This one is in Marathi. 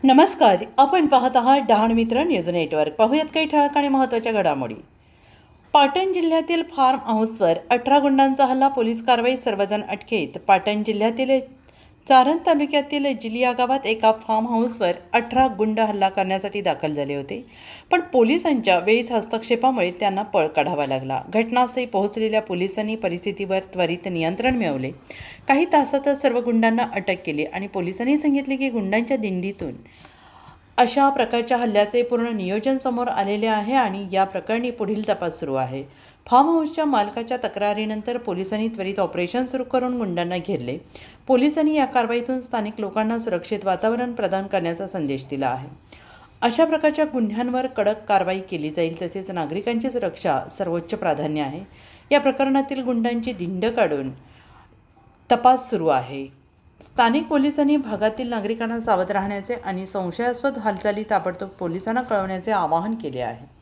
नमस्कार, आपण पाहत आहात डहाण मित्र न्यूज नेटवर्क। पाहूयात काही ठळक आणि महत्त्वाच्या घडामोडी। पाटण जिल्ह्यातील फार्म हाऊसवर 18 गुंडांचा हल्ला, पोलीस कारवाई, सर्वजण अटकेत। पाटण जिल्ह्यातील चारण तालुक्यातील जिलिया गावात एका फार्म हाऊसवर 18 गुंड हल्ला करण्यासाठी दाखल झाले होते, पण पोलिसांच्या वेळीच हस्तक्षेपामुळे त्यांना पळ काढावा लागला। घटनास्थळी पोहोचलेल्या पोलिसांनी परिस्थितीवर त्वरित नियंत्रण मिळवले। काही तासातच सर्व गुंडांना अटक केली आणि पोलिसांनी सांगितले की गुंडांच्या दिंडीतून अशा प्रकारच्या हल्ल्याचे पूर्ण नियोजन समोर आलेले आहे आणि या प्रकरणी पुढील तपास सुरू आहे। फार्म हाऊसच्या मालकाच्या तक्रारीनंतर पोलिसांनी त्वरित ऑपरेशन सुरू करून गुंडांना घेरले। पोलिसांनी या कारवाईतून स्थानिक लोकांना सुरक्षित वातावरण प्रदान करण्याचा संदेश दिला आहे। अशा प्रकारच्या गुन्ह्यांवर कडक कारवाई केली जाईल, तसेच नागरिकांची सुरक्षा सर्वोच्च प्राधान्य आहे। या प्रकरणातील गुंडांची दिंड काढून तपास सुरू आहे। स्थानिक पोलिसांनी भागातील नागरिकांना सावध राहण्याचे आणि संशयास्पद हालचाली ताबडतोब पोलिसांना कळवण्याचे आवाहन केले आहे।